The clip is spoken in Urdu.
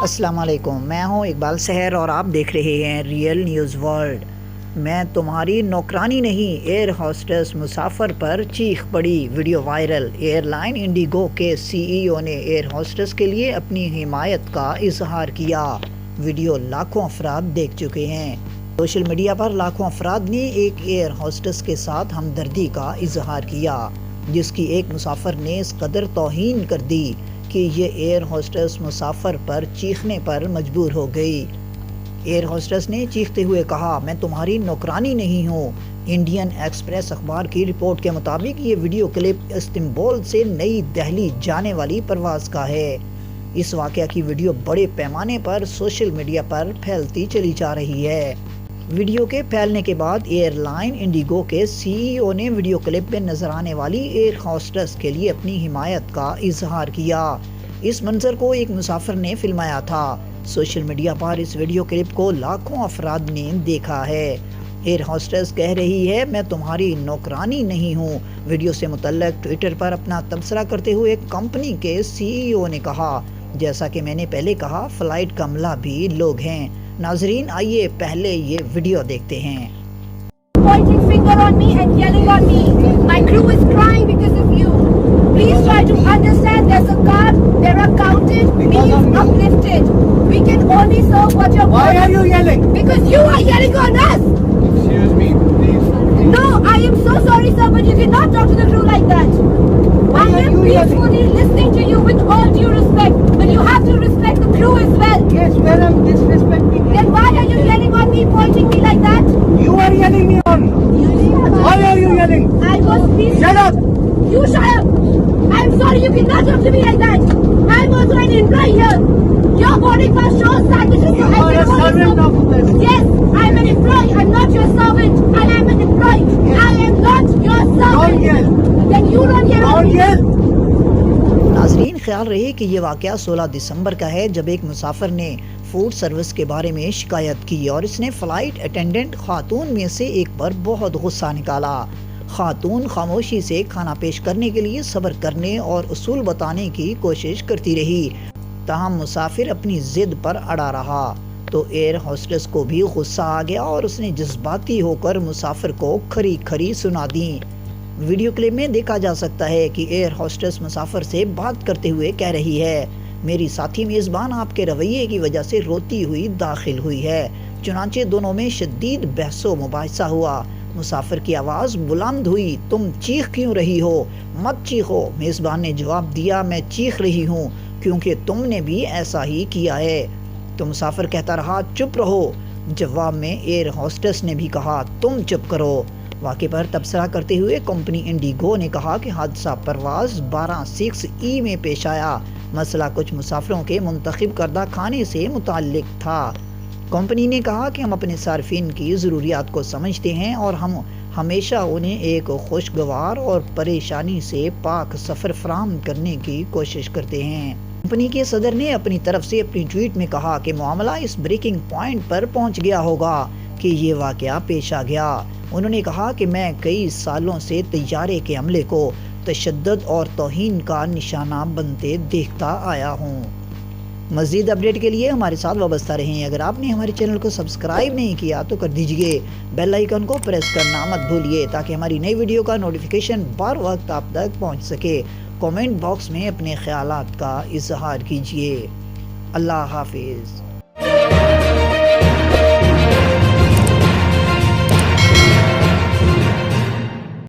السلام علیکم، میں ہوں اقبال سحر اور آپ دیکھ رہے ہیں ریئل نیوز ورلڈ۔ میں تمہاری نوکرانی نہیں، ایئر ہوسٹس مسافر پر چیخ پڑی، video viral. Airline IndiGo کے سی ای او نے ایئر ہوسٹس کے لیے اپنی حمایت کا اظہار کیا۔ ویڈیو لاکھوں افراد دیکھ چکے ہیں۔ سوشل میڈیا پر لاکھوں افراد نے ایک ایئر ہوسٹس کے ساتھ ہمدردی کا اظہار کیا، جس کی ایک مسافر نے اس قدر توہین کر دی کہ یہ ایئر ہوسٹس مسافر پر چیخنے پر مجبور ہو گئی۔ ایئر ہوسٹس نے چیختے ہوئے کہا، میں تمہاری نوکرانی نہیں ہوں۔ انڈین ایکسپریس اخبار کی رپورٹ کے مطابق یہ ویڈیو کلپ استنبول سے نئی دہلی جانے والی پرواز کا ہے۔ اس واقعہ کی ویڈیو بڑے پیمانے پر سوشل میڈیا پر پھیلتی چلی جا رہی ہے۔ ویڈیو کے پھیلنے کے بعد ایئر لائن انڈیگو کے سی ای او نے ویڈیو کلپ میں نظر آنے والی ایئر ہوسٹس کے لیے اپنی حمایت کا اظہار کیا۔ اس منظر کو ایک مسافر نے فلمایا تھا۔ سوشل میڈیا پر اس ویڈیو کلپ کو لاکھوں افراد نے دیکھا ہے۔ ایئر ہوسٹس کہہ رہی ہے، میں تمہاری نوکرانی نہیں ہوں۔ ویڈیو سے متعلق ٹویٹر پر اپنا تبصرہ کرتے ہوئے کمپنی کے سی ای او نے کہا، جیسا کہ میں نے پہلے کہا، فلائٹ کا عملہ بھی لوگ ہیں۔ ناظرین، آئیے پہلے یہ ویڈیو دیکھتے ہیں۔ Pointing finger on me and yelling on me. My crew is crying because of you. Please try to understand there's a card, there are counted, means uplifted. We can only serve what you're Why are you yelling? Because you are yelling on us. Excuse me, please. No, I am so sorry sir, but you cannot talk to the crew like that. I are am you yelling? peacefully listening to you with all due respect, but you have to respect the crew as well. Yes, well, I'm disrespecting Then you. why are you yelling on me, pointing me like that? You are yelling me on. Why are you yelling? I was peaceful. Shut up. You shut up! I'm sorry, you cannot talk to me like that! I'm also an employee here! Your boarding pass shows that this is You I are can a only servant serve- of this. Yes, I'm an employee, I'm not your servant, and I'm an employee. Yes. I am not your servant! Don't yell. Then you don't yell at Don't me. yell. ناظرین، خیال رہے کہ یہ واقعہ 16 دسمبر کا ہے، جب ایک مسافر نے فوڈ سروس کے بارے میں شکایت کی اور اس نے فلائٹ اٹینڈنٹ خاتون میں سے ایک پر بہت غصہ نکالا۔ خاتون خاموشی سے کھانا پیش کرنے کے لیے صبر کرنے اور اصول بتانے کی کوشش کرتی رہی، تاہم مسافر اپنی ضد پر اڑا رہا تو ایئر ہوسٹس کو بھی غصہ آ گیا اور اس نے جذباتی ہو کر مسافر کو کھری کھری سنا دی۔ ویڈیو کلپ میں دیکھا جا سکتا ہے کہ ایئر ہوسٹس مسافر سے بات کرتے ہوئے کہہ رہی ہے، میری ساتھی میزبان آپ کے رویے کی وجہ سے روتی ہوئی داخل ہوئی ہے۔ چنانچہ دونوں میں شدید بحث و مباحثہ ہوا۔ مسافر کی آواز بلند ہوئی، تم چیخ کیوں رہی ہو؟ مت چیخو۔ میزبان نے جواب دیا، میں چیخ رہی ہوں کیونکہ تم نے بھی ایسا ہی کیا ہے۔ تو مسافر کہتا رہا، چپ رہو۔ جواب میں ایئر ہوسٹس نے بھی کہا، تم چپ کرو۔ واقعے پر تبصرہ کرتے ہوئے کمپنی انڈیگو نے کہا کہ حادثہ پرواز 12-6 میں پیش آیا۔ مسئلہ کچھ مسافروں کے منتخب کردہ کھانے سے متعلق تھا۔ کمپنی نے کہا کہ ہم اپنے صارفین کی ضروریات کو سمجھتے ہیں اور ہم ہمیشہ انہیں ایک خوشگوار اور پریشانی سے پاک سفر فراہم کرنے کی کوشش کرتے ہیں۔ کمپنی کے صدر نے اپنی طرف سے اپنی ٹویٹ میں کہا کہ معاملہ اس بریکنگ پوائنٹ پر پہنچ گیا ہوگا کہ یہ واقعہ پیش آ گیا۔ انہوں نے کہا کہ میں کئی سالوں سے طیارے کے عملے کو تشدد اور توہین کا نشانہ بنتے دیکھتا آیا ہوں۔ مزید اپڈیٹ کے لیے ہمارے ساتھ وابستہ رہیں۔ اگر آپ نے ہمارے چینل کو سبسکرائب نہیں کیا تو کر دیجئے، بیل آئیکن کو پریس کرنا مت بھولیے تاکہ ہماری نئی ویڈیو کا نوٹیفیکیشن بر وقت آپ تک پہنچ سکے۔ کامنٹ باکس میں اپنے خیالات کا اظہار کیجئے۔ اللہ حافظ۔